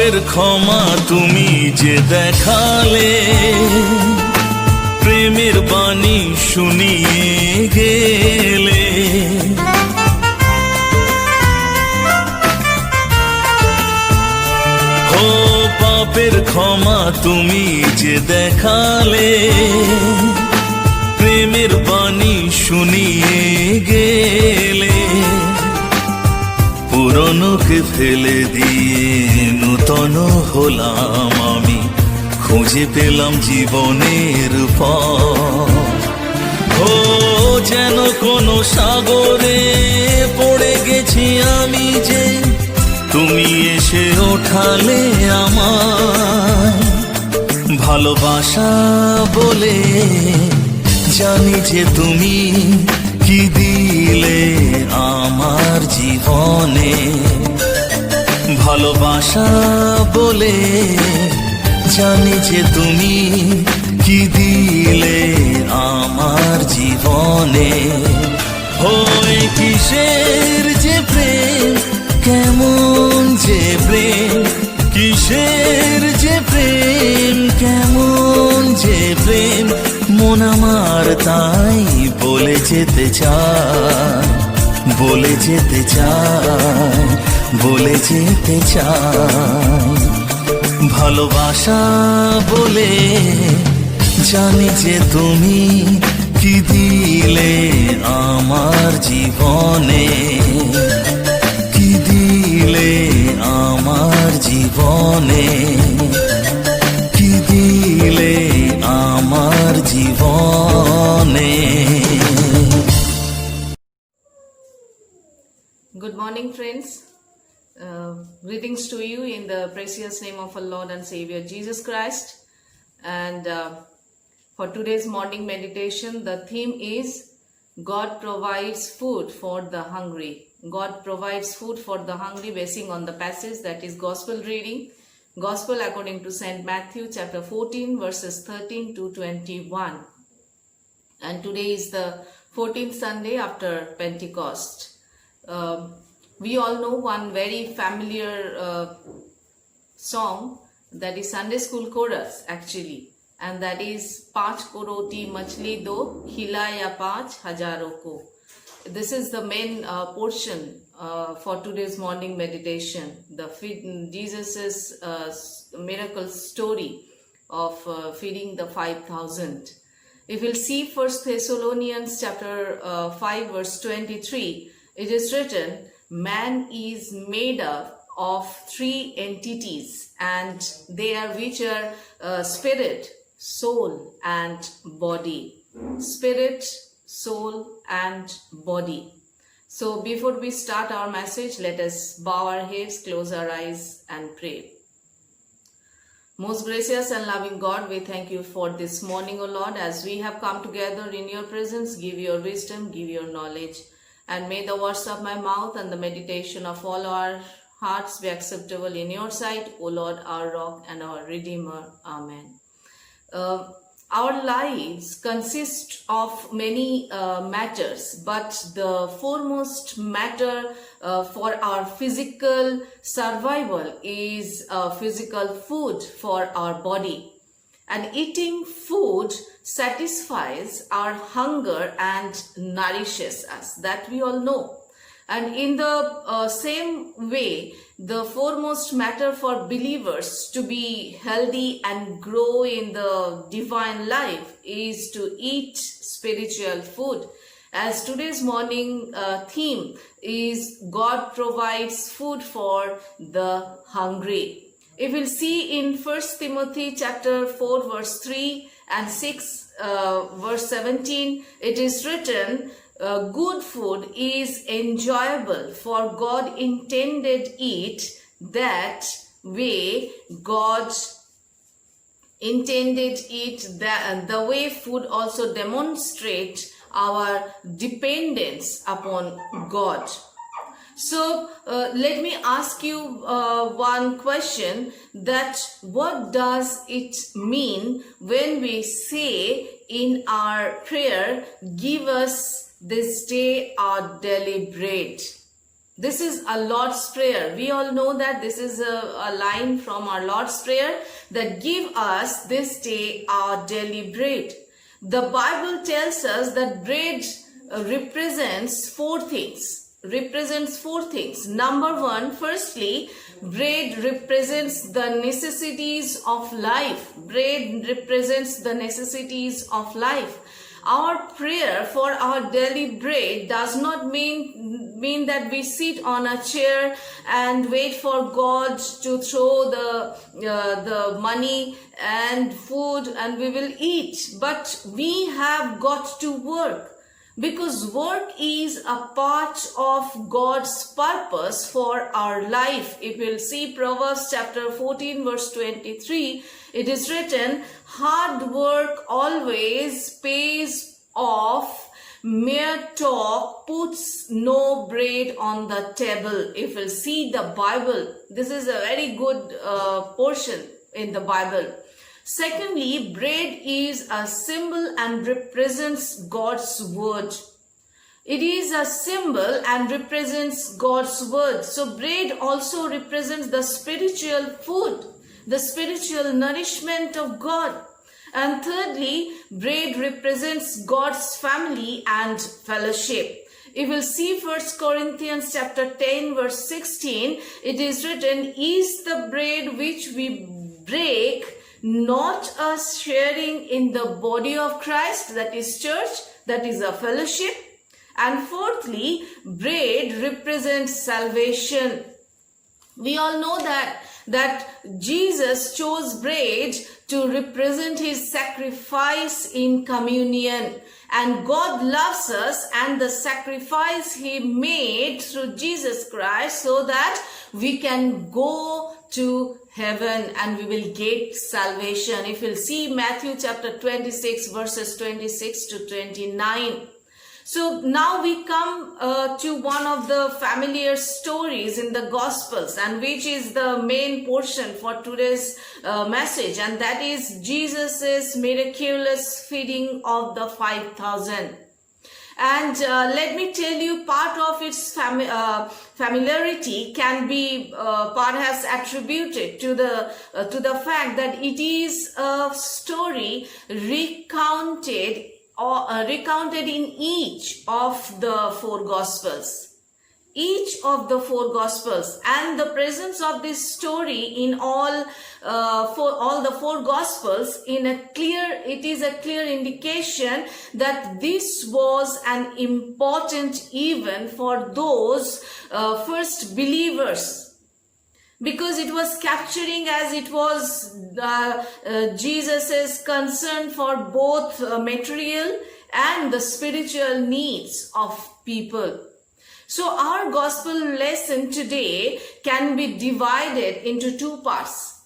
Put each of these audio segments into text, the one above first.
পাপের ক্ষমা তুমি যে দেখালে, প্রেমের বাণী শুনিয়ে গেলে। ও পাপের ক্ষমা তুমি যে দেখালে, প্রেমের বাণী শুনিয়ে গেলে। পুরনোকে ফেলে দিয়ে নূতন হলাম আমি, খুঁজে পেলাম জীবনের পথ। ও যেন কোনো সাগরে পড়ে গেছি আমি যে, তুমি এসে ওঠালে আমায়। ভালোবাসা বলে জানি যে তুমি কি দিলে আমার জীবনে। ভালোবাসা বলে জানি যে তুমি কি দিলে আমার জীবনে। হয় কিসের যে প্রেম, কেমন যে প্রেম, কিসের যে প্রেম, কেমন যে প্রেম। মন আমার তাই বলে যেতে চায়, বলে যেতে চায়, বলে যেতে চায়। ভালোবাসা বলে জানি যে তুমি কি দিলে আমার জীবনে, কি দিলে আমার জীবনে, কি দিলে আমার জীবনে। Good morning, friends. Greetings to you in the precious name of our Lord and Savior Jesus Christ. And for today's morning meditation, the theme is God provides food for the hungry. God provides food for the hungry, basing on the passage that is Gospel reading. Gospel according to St. Matthew chapter 14 verses 13 to 21. And today is the 14th Sunday after Pentecost. We all know one very familiar song, that is Sunday school chorus actually, and that is "Paanch koroti machli do, khilaya 5,000 ko." This is the main portion for today's morning meditation. Jesus's miracle story of feeding the 5,000. If we'll see 1 Thessalonians chapter 5 verse 23, it is written, man is made up of three entities, and they are which are spirit, soul and body. Spirit, soul and body. So before we start our message, let us bow our heads, close our eyes and pray. Most gracious and loving God, we thank you for this morning, O Lord, as we have come together in your presence. Give your wisdom, give your knowledge, and may the words of my mouth and the meditation of all our hearts be acceptable in your sight, O Lord, our rock and our redeemer. Amen. Our lives consist of many matters, but the foremost matter for our physical survival is physical food for our body. And eating food satisfies our hunger and nourishes us. That we all know. And in the same way, the foremost matter for believers to be healthy and grow in the divine life is to eat spiritual food. As today's morning theme is God provides food for the hungry. If we'll see in 1 Timothy chapter 4 verse 3 and 6 verse 17, it is written, good food is enjoyable, for God intended it that way. God intended it that the way food also demonstrates our dependence upon God. So let me ask you one question, that what does it mean when we say in our prayer, give us this day our daily bread? This is a Lord's Prayer. We all know that this is a line from our Lord's Prayer that give us this day our daily bread. The Bible tells us that bread represents four things. Number one, firstly, bread represents the necessities of life. Bread represents the necessities of life. Our prayer for our daily bread does not mean that we sit on a chair and wait for God to throw the money and food and we will eat. But we have got to work, because work is a part of God's purpose for our life. If you'll see Proverbs chapter 14 verse 23, it is written, hard work always pays off, mere talk puts no bread on the table. If you'll see the Bible, this is a very good portion in the Bible. Secondly, bread is a symbol and represents God's word. It is a symbol and represents God's word. So bread also represents the spiritual food, the spiritual nourishment of God. And thirdly, bread represents God's family and fellowship. If we'll see 1 Corinthians chapter 10 verse 16, it is written, is the bread which we break not us sharing in the body of Christ, that is church, that is a fellowship. And fourthly, bread represents salvation. We all know that Jesus chose bread to represent his sacrifice in communion. And God loves us and the sacrifice he made through Jesus Christ so that we can go to heaven and we will get salvation. If you'll see Matthew chapter 26 verses 26 to 29. So now we come to one of the familiar stories in the Gospels, and which is the main portion for today's message, and that is Jesus's miraculous feeding of the 5,000. And let me tell you, part of its familiarity can be perhaps attributed to the fact that it is a story recounted in each of the four Gospels. Each of the four Gospels, and the presence of this story in all the four Gospels it is a clear indication that this was an important event for those first believers, because it was capturing, as it was Jesus's concern for both material and the spiritual needs of people. So our gospel lesson today can be divided into two parts.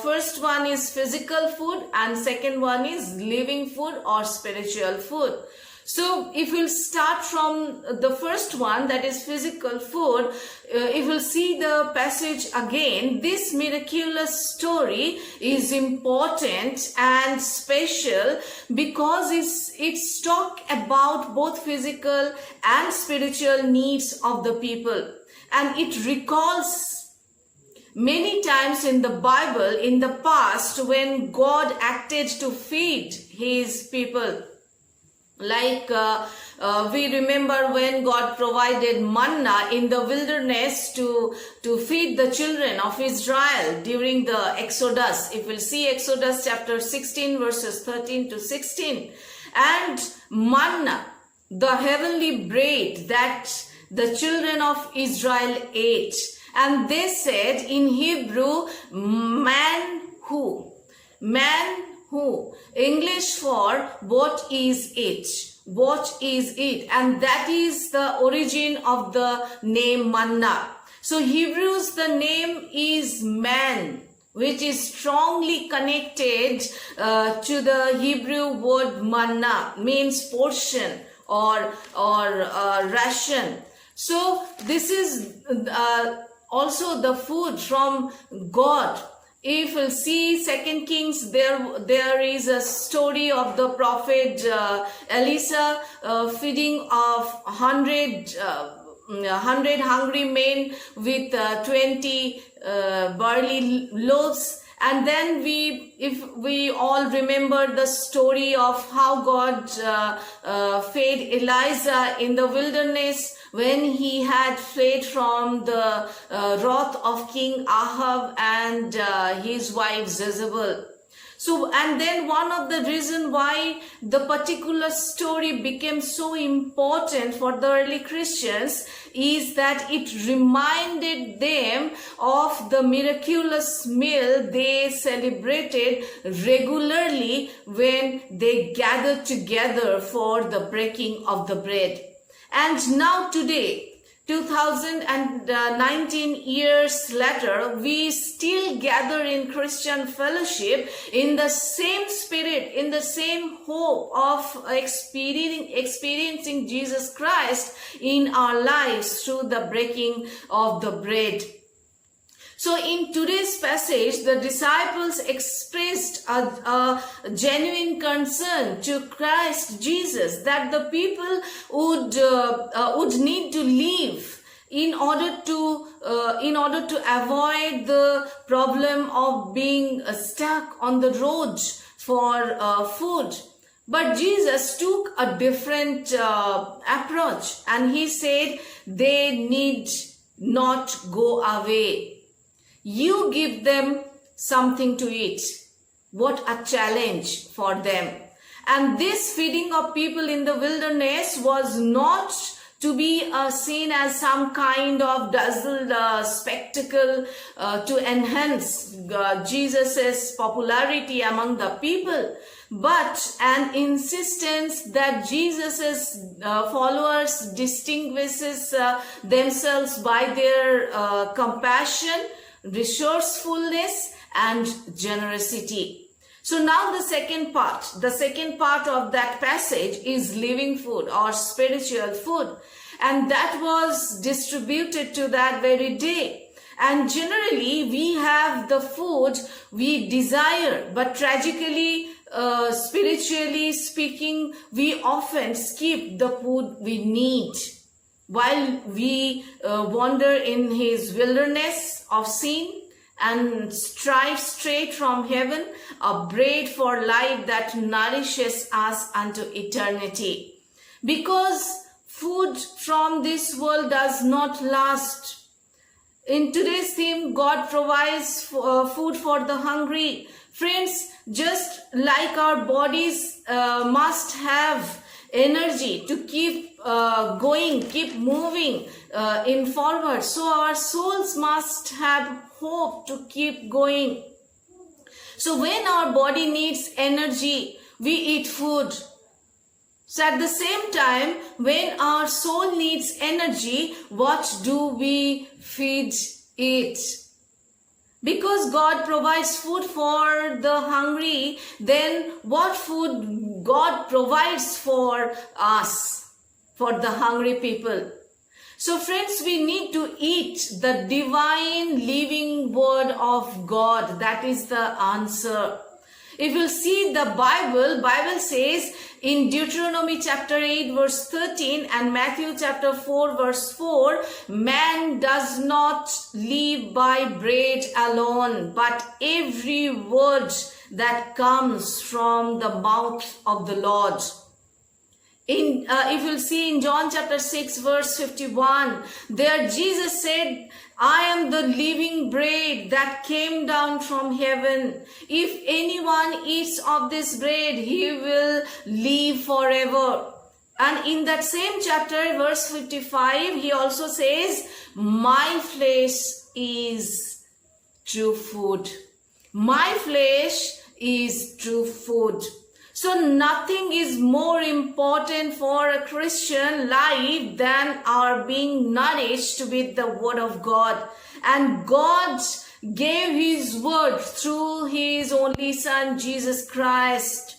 First one is physical food and second one is living food or spiritual food. So if we'll start from the first one, that is physical food, if we'll see the passage again, this miraculous story is important and special because it's talk about both physical and spiritual needs of the people. And it recalls many times in the Bible in the past when God acted to feed his people. Like we remember when God provided manna in the wilderness to feed the children of Israel during the Exodus. If we'll see Exodus chapter 16 verses 13 to 16. And manna, the heavenly bread that the children of Israel ate. And they said in Hebrew, man who? English for what is it? What is it? And that is the origin of the name manna. So Hebrews, the name is man, which is strongly connected to the Hebrew word manna, means portion or ration. So this is also the food from God. If we'll see 2 Kings, there is a story of the prophet Elisha feeding of 100 100 hungry men with 20 barley loaves. And then if we all remember the story of how God fed Elijah in the wilderness when he had fled from the wrath of King Ahab and his wife Jezebel. So, and then one of the reason why the particular story became so important for the early Christians is that it reminded them of the miraculous meal they celebrated regularly when they gathered together for the breaking of the bread. And now today, 2019 years later, we still gather in Christian fellowship in the same spirit, in the same hope of experiencing Jesus Christ in our lives through the breaking of the bread. So in today's passage, the disciples expressed a genuine concern to Christ Jesus that the people would need to live in order to avoid the problem of being stuck on the road for food. But Jesus took a different approach, and he said they need not go away. You give them something to eat. What a challenge for them. And this feeding of people in the wilderness was not to be seen as some kind of dazzled spectacle to enhance Jesus's popularity among the people, but an insistence that Jesus's followers distinguishes themselves by their compassion, resourcefulness and generosity. So now the second part of that passage is living food or spiritual food, and that was distributed to that very day. And generally we have the food we desire, but tragically, spiritually speaking, we often skip the food we need. While we wander in his wilderness of sin and strive straight from heaven, a bread for life that nourishes us unto eternity. Because food from this world does not last. In today's theme, God provides food for the hungry. Friends, just like our bodies must have energy to keep going, keep moving in forward, so our souls must have hope to keep going. So when our body needs energy, we eat food. So at the same time, when our soul needs energy, what do we feed it? Because God provides food for the hungry, then what food God provides for us, for the hungry people? So friends, we need to eat the divine living word of God. That is the answer. If you see the Bible says in Deuteronomy chapter 8 verse 13 and Matthew chapter 4 verse 4, man does not live by bread alone, but every word that comes from the mouth of the Lord. If you'll see in John chapter 6 verse 51, there Jesus said, I am the living bread that came down from heaven. If anyone eats of this bread, he will live forever. And in that same chapter, verse 55, he also says, my flesh is true food. My flesh is true food. So nothing is more important for a Christian life than our being nourished with the word of God. And God gave his word through his only son, Jesus Christ.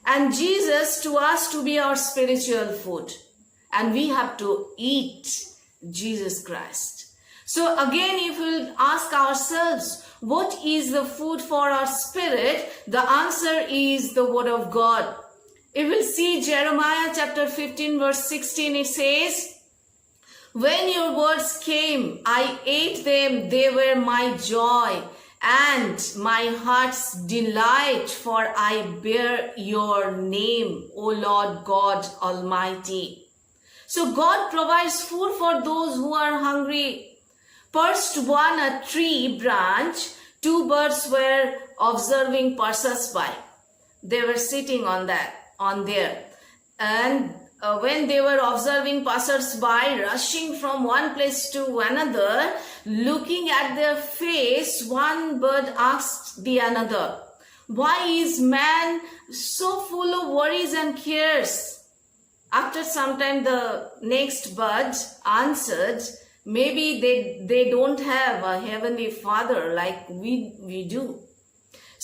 And Jesus to us to be our spiritual food. And we have to eat Jesus Christ. So again, if we'll ask ourselves, what is the food for our spirit? The answer is the word of God. If we'll see Jeremiah chapter 15 verse 16, it says, When your words came, I ate them, they were my joy and my heart's delight, for I bear your name, O Lord God Almighty. So God provides food for those who are hungry. Perched on a tree branch, two birds were observing passers-by. They were sitting on there. And when they were observing passers-by rushing from one place to another, looking at their face, one bird asked the another, "Why is man so full of worries and cares?" After some time, the next bird answered, "Maybe they don't have a heavenly Father like we do."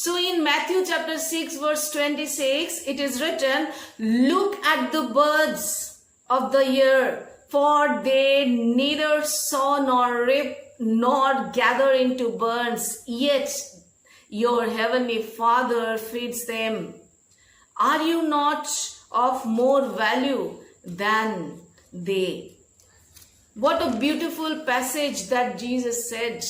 So in Matthew chapter 6 verse 26, it is written, "Look at the birds of the air, for they neither sow nor reap nor gather into barns, yet your heavenly Father feeds them. Are you not of more value than they?" What a beautiful passage that Jesus said.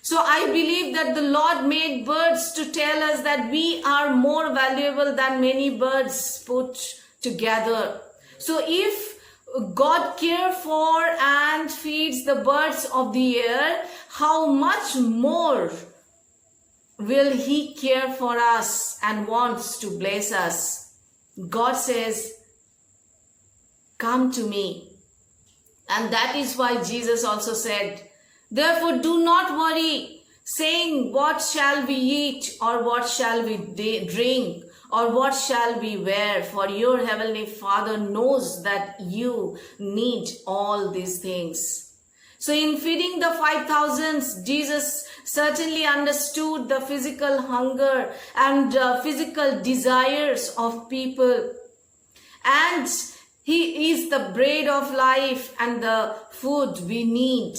So I believe that the Lord made birds to tell us that we are more valuable than many birds put together. So if God cares for and feeds the birds of the air, how much more will He care for us and wants to bless us? God says, "Come to me." And that is why Jesus also said, "Therefore do not worry, saying, what shall we eat, or what shall we drink, or what shall we wear? For your heavenly Father knows that you need all these things." So in feeding the 5,000, Jesus certainly understood the physical hunger and physical desires of people. And He is the bread of life and the food we need.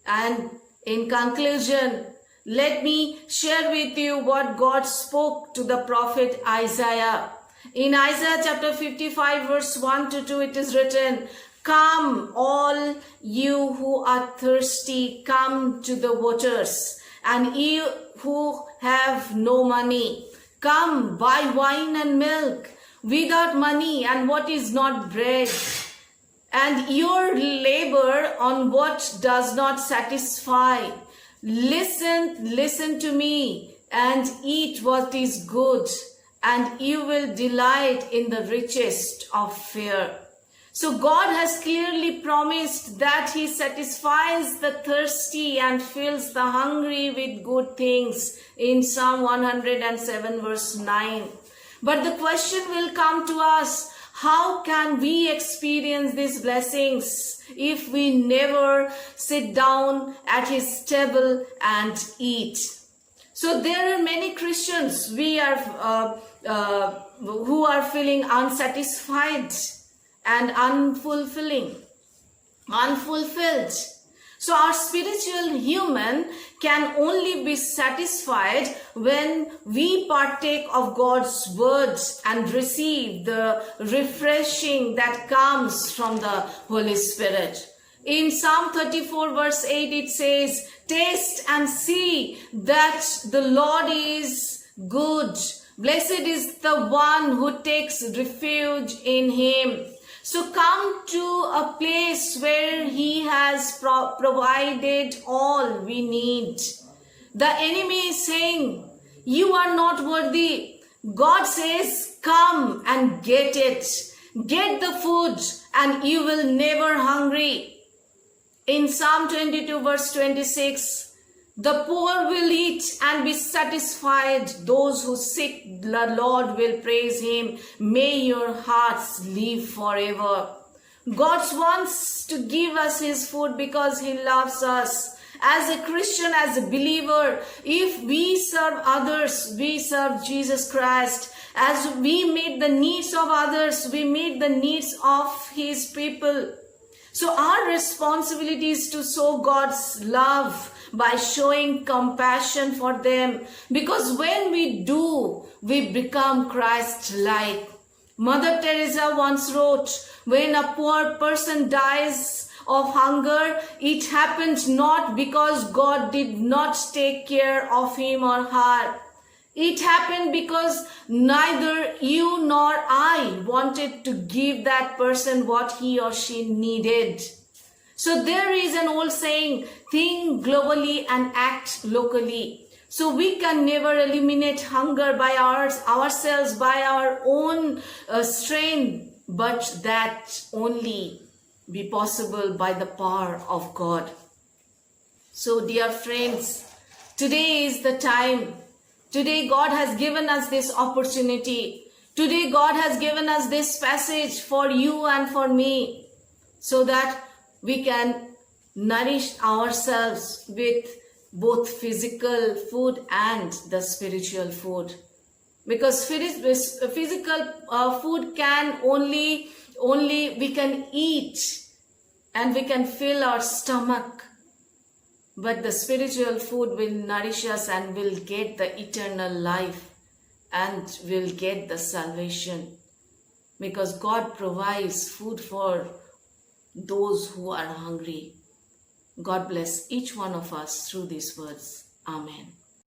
And in conclusion, let me share with you what God spoke to the prophet Isaiah. In Isaiah chapter 55 verse 1 to 2, it is written, "Come, all you who are thirsty, come to the waters, and you who have no money, come buy wine and milk without money and what is not bread, and your labor on what does not satisfy. Listen to me and eat what is good, and you will delight in the richest of fare." So God has clearly promised that He satisfies the thirsty and fills the hungry with good things in Psalm 107 verse 9. But the question will come to us, how can we experience these blessings if we never sit down at His table and eat? So there are many Christians who are feeling unsatisfied and unfulfilled. So our spiritual human can only be satisfied when we partake of God's words and receive the refreshing that comes from the Holy Spirit. In Psalm 34 verse 8 it says, "Taste and see that the Lord is good. Blessed is the one who takes refuge in Him." So come to a place where He has provided all we need. The enemy is saying, "You are not worthy." God says, "Come and get it. Get the food and you will never hungry." In Psalm 22 verse 26, "The poor will eat and be satisfied. Those who seek the Lord will praise Him. May your hearts live forever." God wants to give us His food because He loves us. As a Christian, as a believer, if we serve others, we serve Jesus Christ. As we meet the needs of others, we meet the needs of His people. So our responsibility is to show God's love by showing compassion for them, because when we do, we become Christ-like. Mother Teresa once wrote, when a poor person dies of hunger, it happens not because God did not take care of him or her. It happened because neither you nor I wanted to give that person what he or she needed. So there is an old saying, think globally and act locally. So we can never eliminate hunger by ourselves, by our own strength, but that only be possible by the power of God. So dear friends, today is the time. Today God has given us this opportunity. Today God has given us this passage for you and for me, so that we can nourish ourselves with both physical food and the spiritual food. Because physical food can only we can eat and we can fill our stomach. But the spiritual food will nourish us and will get the eternal life and will get the salvation. Because God provides food for those who are hungry. God bless each one of us through these words. Amen.